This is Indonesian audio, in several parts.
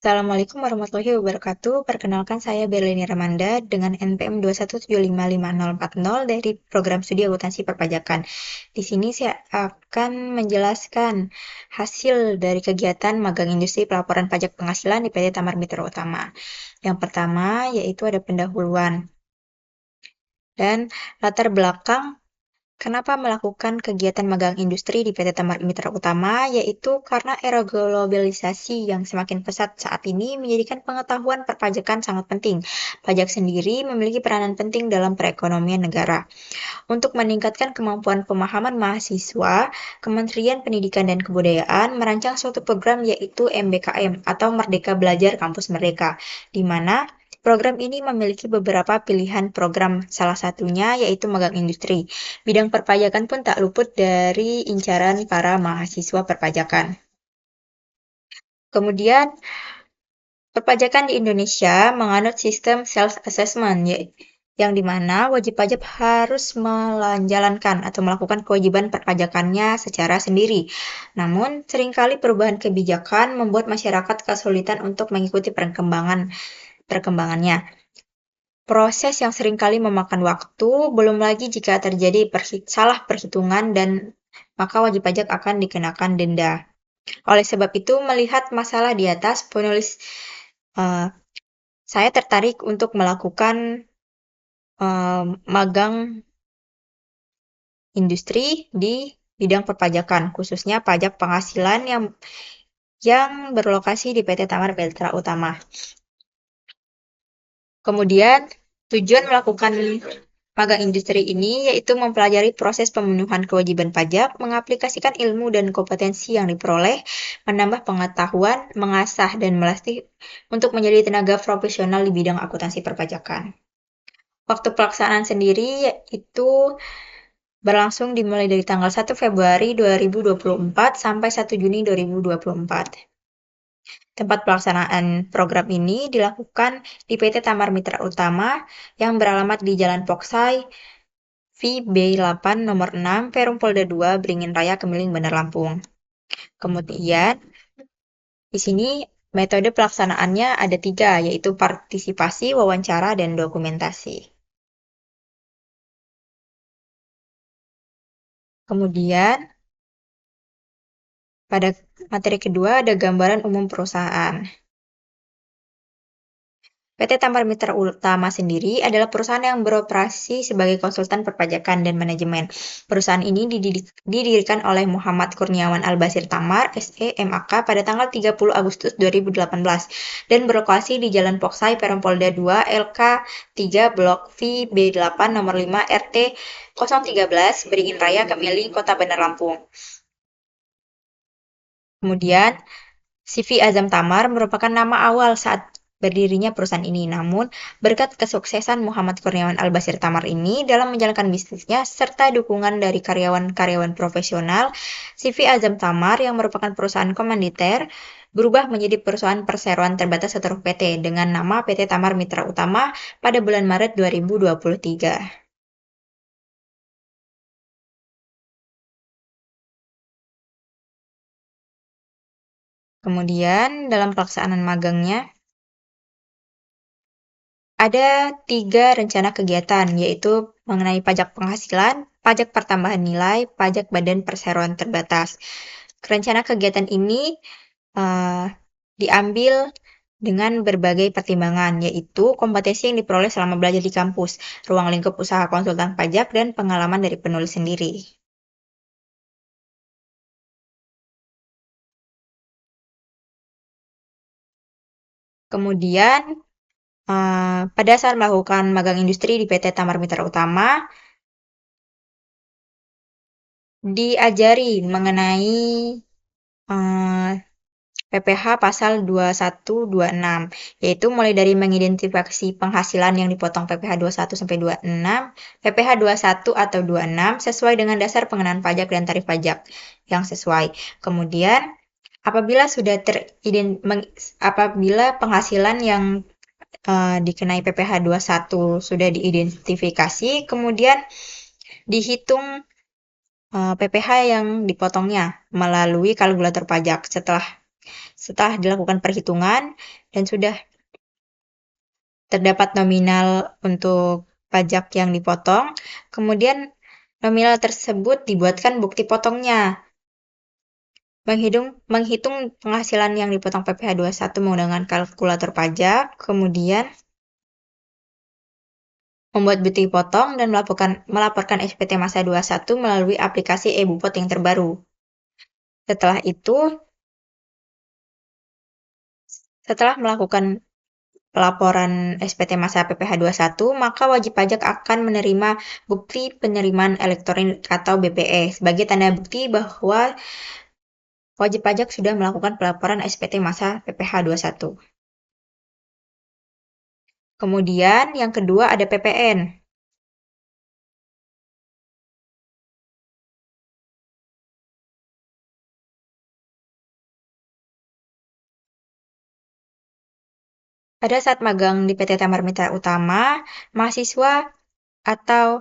Assalamualaikum warahmatullahi wabarakatuh. Perkenalkan saya Berlini Ramanda dengan NPM 217555040 dari Program Studi Akuntansi Perpajakan. Di sini saya akan menjelaskan hasil dari kegiatan magang industri pelaporan pajak penghasilan di PT Tamar Mitra Utama. Yang pertama yaitu ada pendahuluan dan latar belakang kenapa melakukan kegiatan magang industri di PT Tamar Mitra Utama, yaitu karena era globalisasi yang semakin pesat saat ini menjadikan pengetahuan perpajakan sangat penting. Pajak sendiri memiliki peranan penting dalam perekonomian negara. Untuk meningkatkan kemampuan pemahaman mahasiswa, Kementerian Pendidikan dan Kebudayaan merancang suatu program yaitu MBKM atau Merdeka Belajar Kampus Merdeka, di mana program ini memiliki beberapa pilihan program, salah satunya yaitu magang industri. Bidang perpajakan pun tak luput dari incaran para mahasiswa perpajakan. Kemudian, perpajakan di Indonesia menganut sistem self-assessment, yang dimana wajib pajak harus menjalankan atau melakukan kewajiban perpajakannya secara sendiri. Namun, seringkali perubahan kebijakan membuat masyarakat kesulitan untuk mengikuti perkembangannya. Proses yang seringkali memakan waktu, belum lagi jika terjadi salah perhitungan dan maka wajib pajak akan dikenakan denda. Oleh sebab itu, melihat masalah di atas, eh, saya tertarik untuk melakukan magang industri di bidang perpajakan, khususnya pajak penghasilan yang berlokasi di PT Tamar Mitra Utama. Kemudian, tujuan melakukan magang industri ini yaitu mempelajari proses pemenuhan kewajiban pajak, mengaplikasikan ilmu dan kompetensi yang diperoleh, menambah pengetahuan, mengasah dan melatih untuk menjadi tenaga profesional di bidang akuntansi perpajakan. Waktu pelaksanaan sendiri yaitu berlangsung dimulai dari tanggal 1 Februari 2024 sampai 1 Juni 2024. Tempat pelaksanaan program ini dilakukan di PT Tamar Mitra Utama yang beralamat di Jalan Poksai, VB8 nomor 6, Perum Polda 2, Beringin Raya, Kemiling, Bandar Lampung. Kemudian, di sini metode pelaksanaannya ada 3, yaitu partisipasi, wawancara, dan dokumentasi. Kemudian, pada materi kedua ada gambaran umum perusahaan. PT Tamar Mitra Utama sendiri adalah perusahaan yang beroperasi sebagai konsultan perpajakan dan manajemen. Perusahaan ini didirikan oleh Muhammad Kurniawan Albasir Tamar, SE, MAK pada tanggal 30 Agustus 2018 dan berlokasi di Jalan Poksai, Perum Polda 2, LK 3, Blok V, B8, nomor 5, RT 013, Beringin Raya, Kemiling, Kota Bandar Lampung. Kemudian, CV Azam Tamar merupakan nama awal saat berdirinya perusahaan ini. Namun, berkat kesuksesan Muhammad Kurniawan Albasir Tamar ini dalam menjalankan bisnisnya serta dukungan dari karyawan-karyawan profesional, CV Azam Tamar yang merupakan perusahaan komanditer berubah menjadi perusahaan perseroan terbatas seluruh PT dengan nama PT Tamar Mitra Utama pada bulan Maret 2023. Kemudian, dalam pelaksanaan magangnya, ada 3 rencana kegiatan, yaitu mengenai pajak penghasilan, pajak pertambahan nilai, pajak badan perseroan terbatas. Rencana kegiatan ini diambil dengan berbagai pertimbangan, yaitu kompetensi yang diperoleh selama belajar di kampus, ruang lingkup usaha konsultan pajak, dan pengalaman dari penulis sendiri. Kemudian, pada saat melakukan magang industri di PT Tamar Mitra Utama, diajari mengenai PPh pasal 2126, yaitu mulai dari mengidentifikasi penghasilan yang dipotong PPh 21 sampai 26, PPh 21 atau 26 sesuai dengan dasar pengenaan pajak dan tarif pajak yang sesuai. Kemudian, apabila penghasilan yang dikenai PPh 21 sudah diidentifikasi, kemudian dihitung PPh yang dipotongnya melalui kalkulator pajak. setelah dilakukan perhitungan dan sudah terdapat nominal untuk pajak yang dipotong, kemudian nominal tersebut dibuatkan bukti potongnya. Menghitung penghasilan yang dipotong PPh 21 menggunakan kalkulator pajak, kemudian membuat bukti potong dan melaporkan SPT masa 21 melalui aplikasi e-Bupot yang terbaru. Setelah melakukan pelaporan SPT masa PPh 21, maka wajib pajak akan menerima bukti penerimaan elektronik atau BPE sebagai tanda bukti bahwa wajib pajak sudah melakukan pelaporan SPT masa PPh 21. Kemudian yang kedua ada PPN. Pada saat magang di PT Tamar Mitra Utama, mahasiswa atau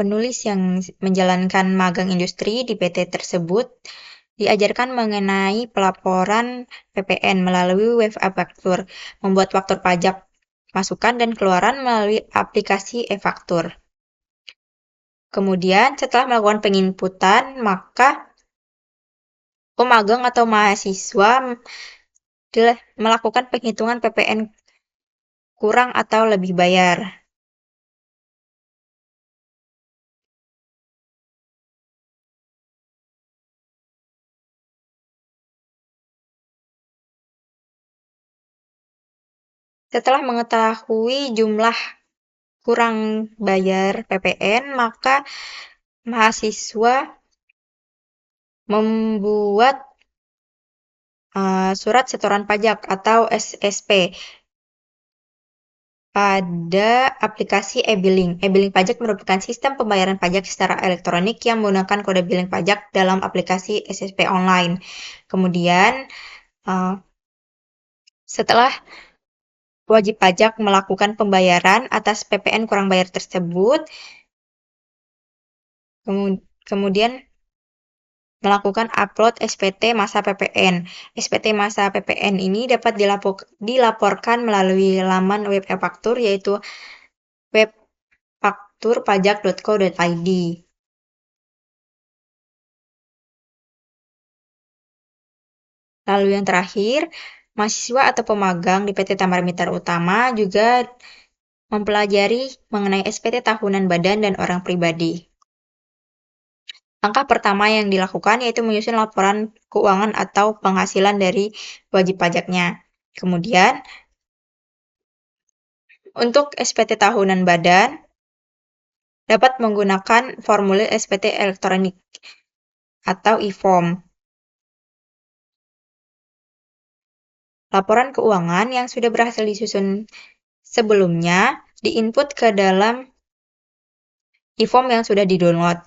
penulis yang menjalankan magang industri di PT tersebut diajarkan mengenai pelaporan PPN melalui web e-faktur, membuat faktur pajak masukan dan keluaran melalui aplikasi e-faktur. Kemudian setelah melakukan penginputan, maka pemagang atau mahasiswa melakukan penghitungan PPN kurang atau lebih bayar. Setelah mengetahui jumlah kurang bayar PPN, maka mahasiswa membuat surat setoran pajak atau SSP pada aplikasi e-billing. E-billing pajak merupakan sistem pembayaran pajak secara elektronik yang menggunakan kode billing pajak dalam aplikasi SSP online. Kemudian, setelah wajib pajak melakukan pembayaran atas PPN kurang bayar tersebut, kemudian melakukan upload SPT masa PPN. SPT masa PPN ini dapat dilaporkan melalui laman web e-faktur yaitu webfakturpajak.co.id. Lalu yang terakhir, mahasiswa atau pemagang di PT Tamar Mitra Utama juga mempelajari mengenai SPT tahunan badan dan orang pribadi. Langkah pertama yang dilakukan yaitu menyusun laporan keuangan atau penghasilan dari wajib pajaknya. Kemudian, untuk SPT tahunan badan, dapat menggunakan formulir SPT elektronik atau e-form. Laporan keuangan yang sudah berhasil disusun sebelumnya diinput ke dalam e-form yang sudah di-download.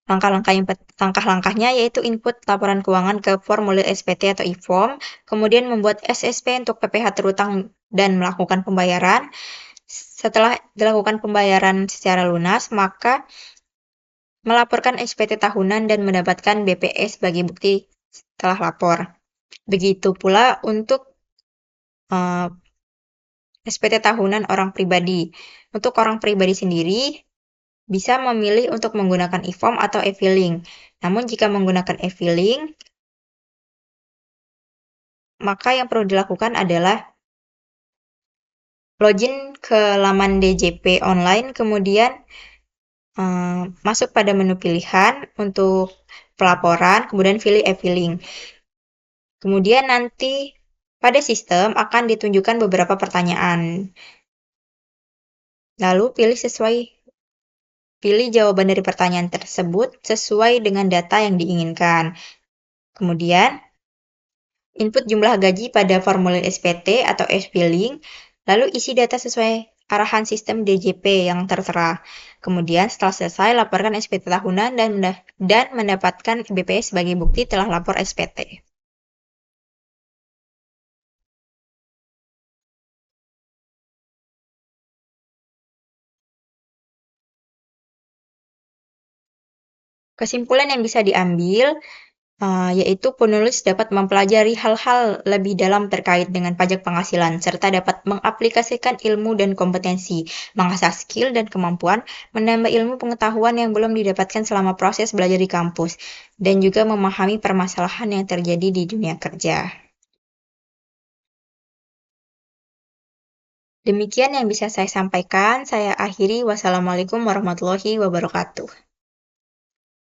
Langkah-langkahnya yaitu input laporan keuangan ke formulir SPT atau e-form, kemudian membuat SSP untuk PPh terutang dan melakukan pembayaran. Setelah dilakukan pembayaran secara lunas, maka melaporkan SPT tahunan dan mendapatkan BPS sebagai bukti setelah lapor. Begitu pula untuk SPT tahunan orang pribadi. Untuk orang pribadi sendiri, bisa memilih untuk menggunakan e-form atau e-filing. Namun jika menggunakan e-filing, maka yang perlu dilakukan adalah login ke laman DJP online, kemudian masuk pada menu pilihan untuk pelaporan, kemudian pilih e-filing. Kemudian nanti pada sistem akan ditunjukkan beberapa pertanyaan. Lalu pilih jawaban dari pertanyaan tersebut sesuai dengan data yang diinginkan. Kemudian, input jumlah gaji pada formulir SPT atau e-filing, lalu isi data sesuai arahan sistem DJP yang tertera. Kemudian, setelah selesai, laporkan SPT tahunan dan mendapatkan BPS sebagai bukti telah lapor SPT. Kesimpulan yang bisa diambil, Yaitu penulis dapat mempelajari hal-hal lebih dalam terkait dengan pajak penghasilan, serta dapat mengaplikasikan ilmu dan kompetensi, mengasah skill dan kemampuan, menambah ilmu pengetahuan yang belum didapatkan selama proses belajar di kampus, dan juga memahami permasalahan yang terjadi di dunia kerja. Demikian yang bisa saya sampaikan. Saya akhiri. Wassalamualaikum warahmatullahi wabarakatuh.